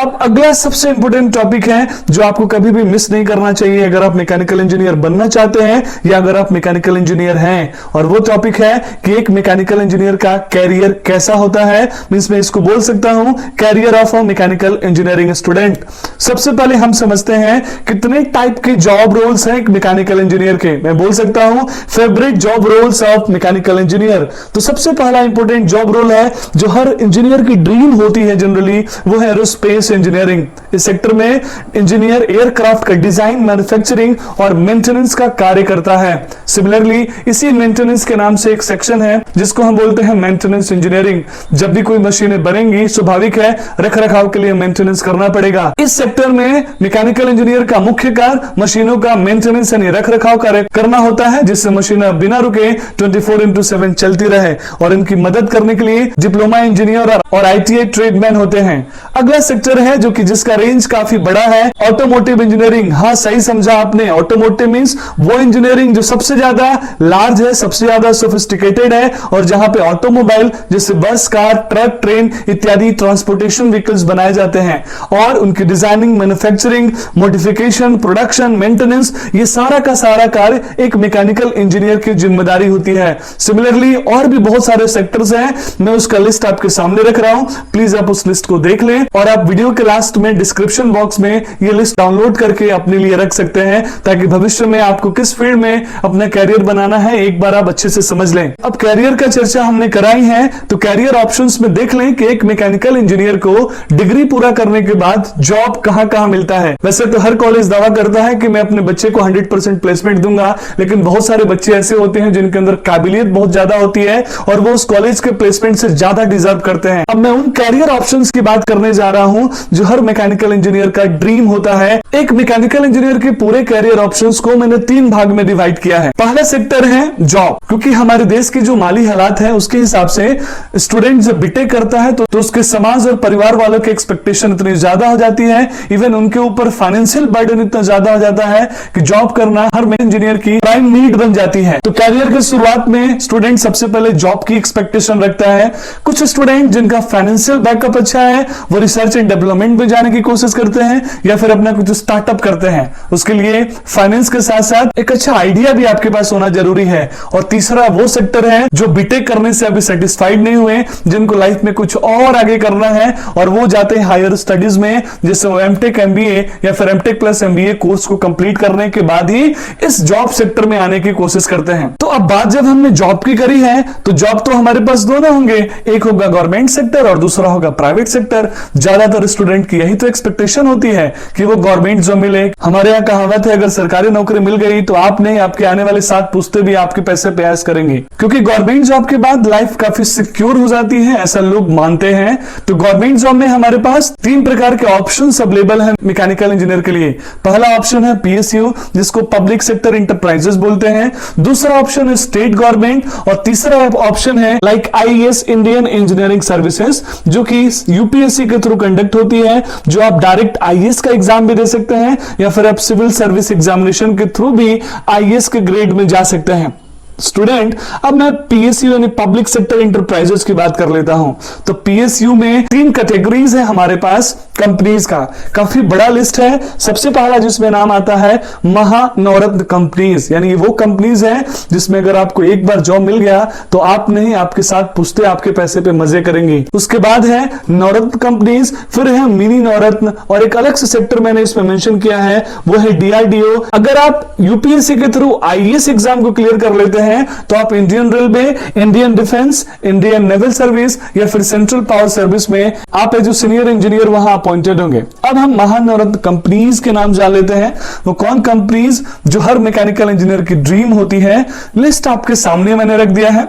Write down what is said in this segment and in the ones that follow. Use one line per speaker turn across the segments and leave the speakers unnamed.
अब अगला सबसे इंपॉर्टेंट टॉपिक है जो आपको कभी भी मिस नहीं करना चाहिए अगर आप मैकेनिकल इंजीनियर बनना चाहते हैं या अगर आप मैकेनिकल इंजीनियर हैं, और वो टॉपिक है कि एक मैकेनिकल इंजीनियर का कैरियर कैसा होता है। मींस मैं इसको बोल सकता हूं carrier of a mechanical engineering student. सबसे पहले हम समझते हैं कितने टाइप के जॉब रोल्स हैं एक मैकेनिकल इंजीनियर के। मैं बोल सकता हूं favourite job roles of mechanical engineer. तो सबसे पहला इंपॉर्टेंट जॉब रोल है जो हर इंजीनियर की ड्रीम होती है जनरली, वो है एरोस्पेस इंजीनियरिंग। इस सेक्टर में इंजीनियर एयरक्राफ्ट का डिजाइन, मैन्युफैक्चरिंग और मेंटेनेंस का कार्य करता है। सिमिलरली इसी मेंटेनेंस के नाम से एक सेक्शन है जिसको हम बोलते हैं मेंटेनेंस इंजीनियरिंग। जब भी कोई मशीनें बनेंगी स्वाभाविक है रख रखाव के लिए मेंटेनेंस करना पड़ेगा। इस सेक्टर में मैकेनिकल इंजीनियर का मुख्य कार्य मशीनों का मेंटेनेंस यानी रख रखाव कार्य करना होता है, जिससे मशीनें बिना रुके 24/7 चलती रहे, और इनकी मदद करने के लिए डिप्लोमा इंजीनियर और ITI ट्रेडमैन होते हैं। अगला सेक्टर है जो कि जिसका रेंज काफी बड़ा है, ऑटोमोटिव इंजीनियरिंग। हाँ सही समझा आपने, ऑटोमोटिव मींस वो इंजीनियरिंग जो सबसे ज्यादा लार्ज है, सबसे ज्यादा सोफिस्टिकेटेड है, और जहां पे ऑटोमोबाइल जैसे बस, कार, ट्रक, ट्रेन इत्यादि ट्रांसपोर्टेशन व्हीकल्स बनाए जाते हैं, और उनकी designing, manufacturing, modification, production, maintenance, ये सारा का सारा कार्य एक मैकेनिकल इंजीनियर की जिम्मेदारी होती है। सिमिलरली और भी बहुत सारे सेक्टर्स हैं, मैं उसका लिस्ट आपके सामने रख रहा हूं, प्लीज आप उस लिस्ट को देख लें, और आप वीडियो के लास्ट में डिस्क्रिप्शन बॉक्स में ये लिस्ट डाउनलोड करके अपने लिए रख सकते हैं, ताकि भविष्य में आपको किस फील्ड में अपना कैरियर बनाना है एक बार आप अच्छे से समझ लें। अब कैरियर का चर्चा हमने कराई है, तो कैरियर ऑप्शंस में देख लें कि एक मैकेनिकल इंजीनियर को डिग्री पूरा करने के बाद जॉब कहां मिलता है। वैसे तो हर कॉलेज दावा करता है कि मैं अपने बच्चे को 100% प्लेसमेंट दूंगा, लेकिन बहुत सारे बच्चे ऐसे होते हैं जिनके अंदर काबिलियत बहुत ज्यादा होती है और वो उस कॉलेज के प्लेसमेंट से ज्यादा डिजर्व करते हैं। अब मैं उन कैरियर ऑप्शंस की बात करने जा रहा हूं जो हर मैकेनिकल इंजीनियर का ड्रीम होता है। एक मैकेनिकल इंजीनियर के पूरे कैरियर ऑप्शंस को मैंने 3 भाग में डिवाइड किया है। पहला सेक्टर है जॉब, क्योंकि हमारे देश के जो माली हालात है उसके हिसाब से स्टूडेंट जब बीटेक करता है तो उसके समाज और परिवार वालों की एक्सपेक्टेशन इतनी ज्यादा हो जाती है, इवन उनके ऊपर फाइनेंशियल बर्डन इतना ज्यादा हो जाता है कि जॉब करना हर इंजीनियर की प्राइम नीड बन जाती है। तो कैरियर की शुरुआत में स्टूडेंट सबसे पहले जॉब की एक्सपेक्टेशन रखता है। कुछ स्टूडेंट जिनका फाइनेंशियल बैकअप अच्छा है वो रिसर्च एंड डेवलपमेंट में जाने की कोशिश करते हैं या फिर अपना कुछ स्टार्टअप करते हैं। उसके लिए फाइनेंस के साथ साथ एक अच्छा आइडिया भी आपके पास होना जरूरी है। और तीसरा वो सेक्टर है जो बीटेक करने से अभी सेटिस्फाइड नहीं हुए, जिनको लाइफ में कुछ और आगे करना है, और वो जाते हैं हायर स्टडीज में, जैसे वो एमटेक, एमबीए या फिर एमटेक प्लस एमबीए कोर्स को कंप्लीट करने के बाद ही इस जॉब सेक्टर में आने की कोशिश करते हैं। तो अब बात जब हमने जॉब की करी है तो जॉब तो हमारे पास दोनों होंगे, एक होगा गवर्नमेंट सेक्टर और दूसरा होगा प्राइवेट सेक्टर। ज्यादातर स्टूडेंट की यही तो एक्सपेक्टेशन होती है कि वो गवर्नमेंट जॉब मिले। हमारे यहाँ कहावत है अगर सरकारी नौकरी मिल गई तो आप नहीं आपके आने वाले 7 पुश्ते भी आपके पैसे पे ऐश करेंगे, क्योंकि गवर्नमेंट जॉब के बाद लाइफ काफी सिक्योर हो जाती है, ऐसा लोग मानते हैं। तो गवर्नमेंट जॉब में हमारे पास 3 प्रकार के ऑप्शंस अवेलेबल हैं मैकेनिकल इंजीनियर के लिए। पहला ऑप्शन है PSU जिसको पब्लिक सेक्टर इंटरप्राइजेस बोलते हैं, दूसरा ऑप्शन है स्टेट गवर्नमेंट, और तीसरा ऑप्शन है like IAS Indian engineering services जो कि UPSC के थ्रू कंडक्ट होती है, जो आप डायरेक्ट IAS का एग्जाम भी दे सकते हैं या फिर आप सिविल सर्विस एग्जामिनेशन के थ्रू भी IAS के ग्रेड में जा सकते हैं। स्टूडेंट अब मैं PSU यानी पब्लिक सेक्टर इंटरप्राइजेस की बात कर लेता हूं। तो PSU में 3 कैटेगरीज है हमारे पास कंपनीज का, काफी बड़ा लिस्ट है। सबसे पहला जिसमें नाम आता है महानवरत्न कंपनीज, यानी वो कंपनीज है जिसमें अगर आपको एक बार जॉब मिल गया तो आप नहीं आपके साथ पुश्ते आपके पैसे पे मजे करेंगे। उसके बाद है नवरत्न कंपनीज, फिर है मिनी नवरत्न, और एक अलग से सेक्टर मैंने इसमें मेंशन किया है वो है DRDO। अगर आप UPSC के थ्रू IAS एग्जाम को क्लियर कर लेते हैं तो आप Indian railway, Indian defence, Indian naval service या फिर सेंट्रल पावर सर्विस में आप जो सीनियर इंजीनियर वहां अपॉइंटेड होंगे। अब हम महानवरत्न कंपनीज के नाम जान लेते हैं, वो कौन कंपनीज जो हर मैकेनिकल इंजीनियर की ड्रीम होती है। लिस्ट आपके सामने मैंने रख दिया है।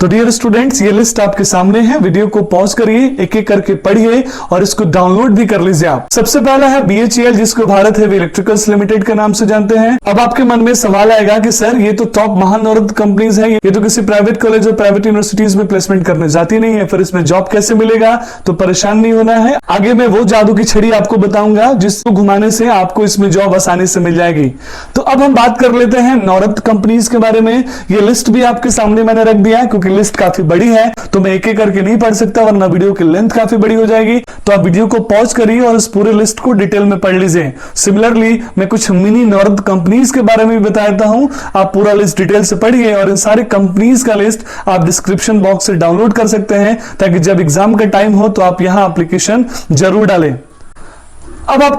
तो डियर स्टूडेंट्स ये लिस्ट आपके सामने है, वीडियो को पॉज करिए, एक एक करके पढ़िए और इसको डाउनलोड भी कर लीजिए आप। सबसे पहला है BHEL जिसको भारत हेवी इलेक्ट्रिकल्स लिमिटेड के नाम से जानते हैं। अब आपके मन में सवाल आएगा कि सर ये तो टॉप महानवरत्न कंपनीज है, ये तो किसी प्राइवेट कॉलेज और प्राइवेट यूनिवर्सिटीज में प्लेसमेंट करने जाती नहीं है, फिर इसमें जॉब कैसे मिलेगा? तो परेशान नहीं होना है, आगे मैं वो जादू की छड़ी आपको बताऊंगा जिसको घुमाने से आपको इसमें जॉब आसानी से मिल जाएगी। तो अब हम बात कर लेते हैं नवरत्न कंपनीज के बारे में। ये लिस्ट भी आपके सामने मैंने रख दिया है क्योंकि लिस्ट काफी बड़ी है तो मैं एक एक करके नहीं पढ़ सकता, वरना वीडियो की लेंथ काफी बड़ी हो जाएगी। तो आप वीडियो को पॉज करिए और इस पूरे लिस्ट को डिटेल में पढ़ लीजिए। सिमिलरली मैं कुछ मिनी नॉर्थ कंपनीज के बारे में भी बताता हूं, आप पूरा लिस्ट डिटेल से पढ़िए और इन सारे कंपनीज का लिस्ट आप डिस्क्रिप्शन बॉक्स से डाउनलोड कर सकते हैं, ताकि जब एग्जाम का टाइम हो तो आप यहां एप्लीकेशन जरूर डालें। अब आप